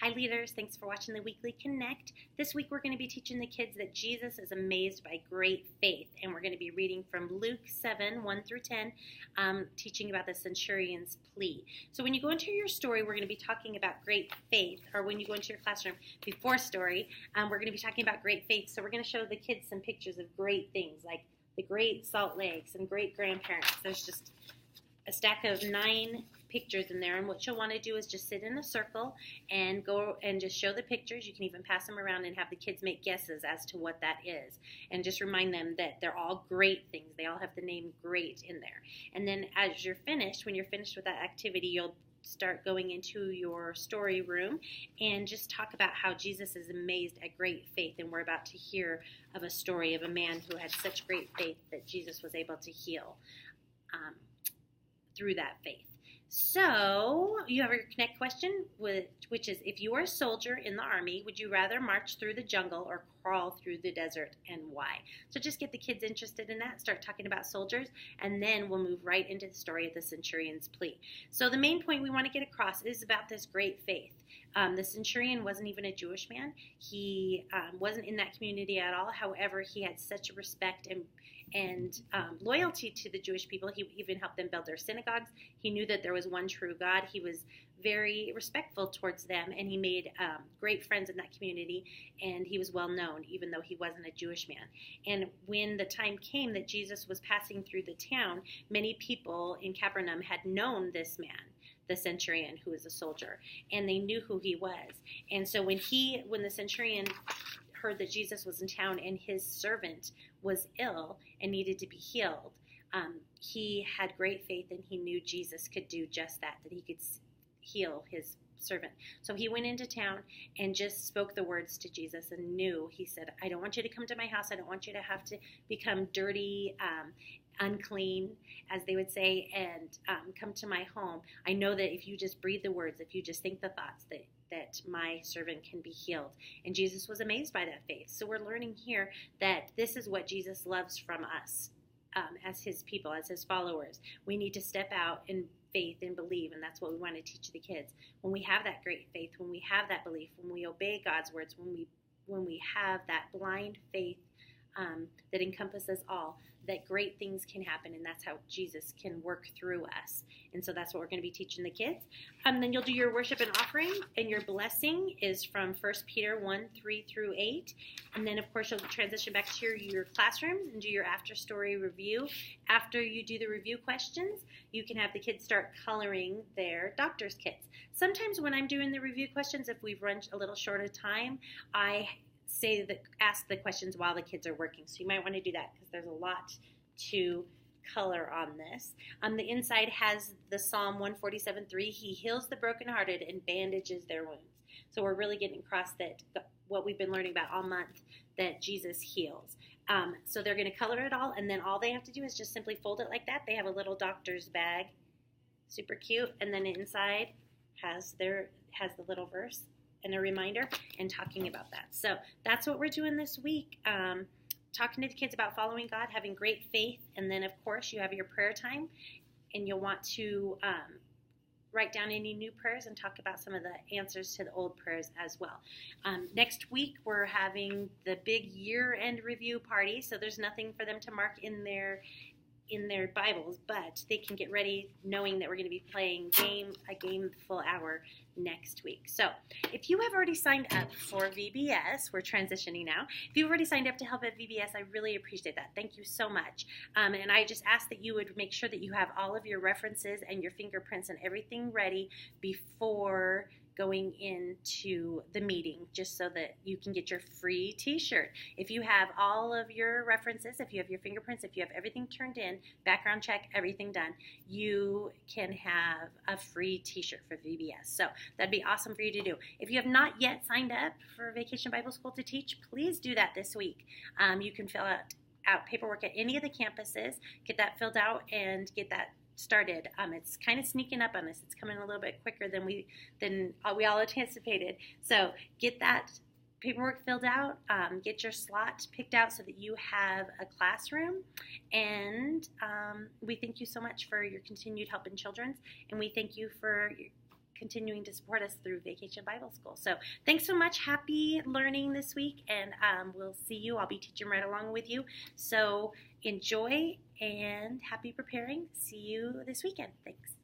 Hi leaders, thanks for watching the Weekly Connect. This week we're going to be teaching the kids that Jesus is amazed by great faith, and we're going to be reading from Luke 7, 1 through 10, teaching about the centurion's plea. So when you go into your story, we're going to be talking about great faith, or when you go into your classroom before story, we're going to be talking about great faith. So we're going to show the kids some pictures of great things, like the Great Salt Lake, some great grandparents. There's just a stack of 9 pictures in there, and what you'll want to do is just sit in a circle and go and just show the pictures. You can even pass them around and have the kids make guesses as to what that is, and just remind them that they're all great things. They all have the name great in there. And then as you're finished, when you're finished with that activity, you'll start going into your story room and just talk about how Jesus is amazed at great faith. And we're about to hear of a story of a man who had such great faith that Jesus was able to heal through that faith. So you have your Connect question, which is, if you were a soldier in the army, would you rather march through the jungle or crawl through the desert, and why? So just get the kids interested in that, start talking about soldiers, and then we'll move right into the story of the centurion's plea. So the main point we want to get across is about this great faith. The centurion wasn't even a Jewish man. He wasn't in that community at all. However, he had such a respect and loyalty to the Jewish people. He even helped them build their synagogues. He knew that there was one true God. He was very respectful towards them, and he made great friends in that community, and he was well known, even though he wasn't a Jewish man. And when the time came that Jesus was passing through the town, many people in Capernaum had known this man, the centurion, who was a soldier, and they knew who he was. And so when the centurion heard that Jesus was in town and his servant was ill and needed to be healed, he had great faith, and he knew Jesus could do just that he could heal his servant. So he went into town and just spoke the words to Jesus and knew. He said, I don't want you to come to my house. I don't want you to have to become dirty, unclean, as they would say, and come to my home. I know that if you just breathe the words, if you just think the thoughts, that my servant can be healed. And Jesus was amazed by that faith. So we're learning here that this is what Jesus loves from us as his people, as his followers. We need to step out in faith and believe, and that's what we want to teach the kids. When we have that great faith, when we have that belief, when we obey God's words, when we have that blind faith that encompasses all, that great things can happen, and that's how Jesus can work through us. And so that's what we're going to be teaching the kids. Then you'll do your worship and offering, and your blessing is from 1 Peter 1, 3 through 8. And then, of course, you'll transition back to your classroom and do your after-story review. After you do the review questions, you can have the kids start coloring their doctor's kits. Sometimes when I'm doing the review questions, if we've run a little short of time, I ask the questions while the kids are working. So you might want to do that because there's a lot to color on this. The inside has the Psalm 147:3. He heals the brokenhearted and bandages their wounds. So we're really getting across that what we've been learning about all month, that Jesus heals. So they're going to color it all, and then all they have to do is just simply fold it like that. They have a little doctor's bag, super cute, and then inside has the little verse and a reminder and talking about that. So that's what we're doing this week. Talking to the kids about following God, having great faith, and then of course you have your prayer time, and you'll want to write down any new prayers and talk about some of the answers to the old prayers as well. Next week we're having the big year-end review party, so there's nothing for them to mark in their Bibles, but they can get ready knowing that we're going to be playing a game full hour next week. So if you have already signed up for VBS, we're transitioning now. If you've already signed up to help at VBS, I really appreciate that. Thank you so much. And I just ask that you would make sure that you have all of your references and your fingerprints and everything ready before going into the meeting, just so that you can get your free t-shirt. If you have all of your references, if you have your fingerprints, if you have everything turned in, background check, everything done, you can have a free t-shirt for VBS. So that'd be awesome for you to do. If you have not yet signed up for Vacation Bible School to Teach, please do that this week. You can fill out paperwork at any of the campuses, get that filled out, and get that started. It's kind of sneaking up on us. It's coming a little bit quicker than we all anticipated. So get that paperwork filled out, get your slot picked out so that you have a classroom. And we thank you so much for your continued help in children's, and we thank you for continuing to support us through Vacation Bible School. So thanks so much. Happy learning this week, and we'll see you. I'll be teaching right along with you. So enjoy and happy preparing. See you this weekend. Thanks.